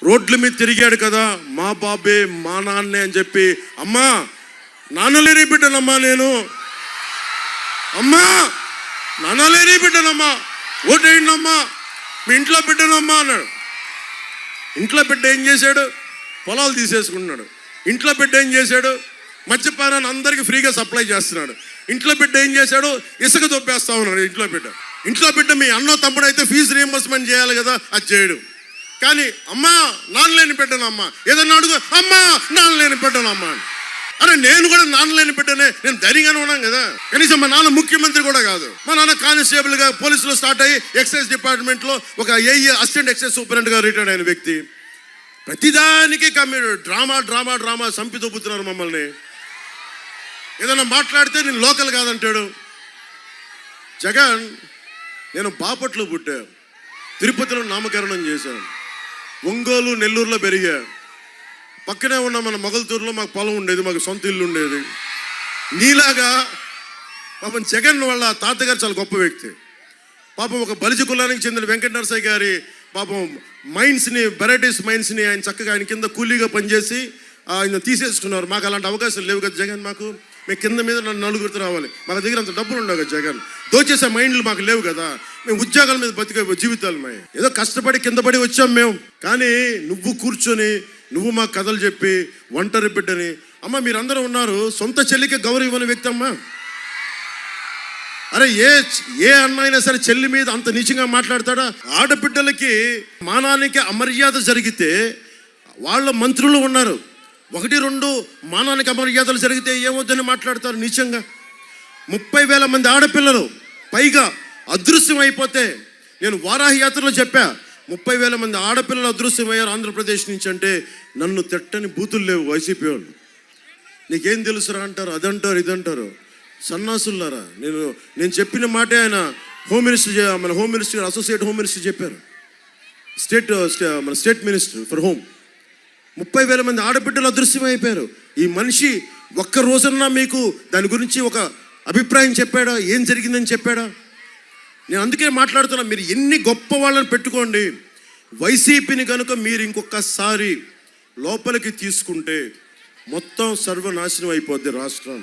రోడ్ల మీద తిరిగాడు కదా, మా బాబే మా నాన్నే అని చెప్పి, అమ్మా నాన్నలేని బిడ్డనమ్మా నేను, అమ్మా నాన్నలేని బిడ్డనమ్మా, ఓటేయండమ్మా, మీ ఇంట్లో బిడ్డనమ్మా అన్నాడు. ఇంట్లో బిడ్డ ఏం చేశాడు? పొలాలు తీసేసుకుంటున్నాడు. ఇంట్లో బిడ్డ ఏం చేశాడు? మద్యపానాన్ని అందరికీ ఫ్రీగా సప్లై చేస్తున్నాడు. ఇంట్లో బిడ్డ ఏం చేశాడు? ఇసుక దొబ్బేస్తా ఉన్నాడు. ఇంట్లో బిడ్డ మీ అన్నో తమ్ముడు అయితే ఫీజు రీఎంబర్స్మెంట్ చేయాలి కదా, అది చేయడు. కానీ అమ్మా నాన్నలేని బిడ్డనమ్మా, ఏదన్నా అడుగు, అమ్మా నాన్నలేని బిడ్డనమ్మా అని. అరే నేను కూడా నాన్నలేని బిడ్డనే, నేను ధైర్యంగానే ఉన్నాను కదా. కనీసం మా నాన్న ముఖ్యమంత్రి కూడా కాదు. మా నాన్న కానిస్టేబుల్గా పోలీసులో స్టార్ట్ అయ్యి ఎక్సైజ్ డిపార్ట్మెంట్లో ఒక అసిస్టెంట్ ఎక్సైజ్ సూపరింటెండెంట్గా రిటైర్డ్ అయిన వ్యక్తి. ప్రతిదానికి మీరు డ్రామా డ్రామా డ్రామా సంపితోపుతున్నారు మమ్మల్ని. ఏదన్నా మాట్లాడితే నేను లోకల్ కాదంటాడు. జగన్, నేను బాపట్లో పుట్టా, తిరుపతిలో నామకరణం చేశాను, ఒంగోలు నెల్లూరులో పెరిగా, పక్కనే ఉన్న మన మొగల్తూరులో మాకు పొలం ఉండేది, మాకు సొంత ఇల్లు ఉండేది. నీలాగా పాపం జగన్ వాళ్ళ తాతగారు చాలా గొప్ప వ్యక్తి. పాపం ఒక బలిజ కులానికి చెందిన వెంకట నరసయ్య గారి పాపం మైండ్స్ని, వెరైటీస్ మైండ్స్ని ఆయన చక్కగా ఆయన కింద కూలీగా పనిచేసి ఆయన తీసేసుకున్నారు. మాకు అలాంటి అవకాశాలు లేవు కదా జగన్. మేము కింద మీద నలుగురితో రావాలి, మన దగ్గర అంత డబ్బులు ఉండవు కదా జగన్. దోచేసే మైండ్లు మాకు లేవు కదా. మేము ఉద్యోగాల మీద బతికే జీవితాలు మేము ఏదో కష్టపడి కింద పడి వచ్చాం మేము. కానీ నువ్వు కూర్చొని నువ్వు మా కథలు చెప్పి ఒంటరి బిడ్డని, అమ్మ మీరందరూ ఉన్నారు, సొంత చెల్లికి గౌరవం ఇవ్వని వ్యక్తి అమ్మా. అరే ఏ అన్న అయినా సరే చెల్లి మీద అంత నీచంగా మాట్లాడతాడా? ఆడబిడ్డలకి మానానికి అమర్యాద జరిగితే వాళ్ళ మంత్రులు ఉన్నారు, 1-2 మానానికి అమర్యాదలు జరిగితే ఏమొద్దని మాట్లాడతారు నీచంగా. 30,000 మంది ఆడపిల్లలు పైగా అదృశ్యం అయిపోతే, నేను వారాహి యాత్రలో చెప్పా, 30,000 మంది ఆడపిల్లలు అదృశ్యమయ్యారు ఆంధ్రప్రదేశ్ నుంచి అంటే నన్ను తిట్టని బూతులు లేవు వైసీపీ వాళ్ళు. నీకేం తెలుసురా అంటారు, అదంటారు ఇదంటారు. సన్నాసులారా, నేను చెప్పిన మాటే ఆయన మన home minister, associate home minister చెప్పారు, మన స్టేట్ మినిస్టర్ ఫర్ హోమ్. 30,000 మంది ఆడబిడ్డలు అదృశ్యమైపోయారు. ఈ మనిషి ఒక్క రోజన్నా మీకు దాని గురించి ఒక అభిప్రాయం చెప్పాడా? ఏం జరిగిందని చెప్పాడా? నేను అందుకే మాట్లాడుతున్నా, మీరు ఎన్ని గొప్ప వాళ్ళని పెట్టుకోండి, వైసీపీని కనుక మీరు ఇంకొకసారి లోపలికి తీసుకుంటే మొత్తం సర్వనాశనం అయిపోద్ది రాష్ట్రం.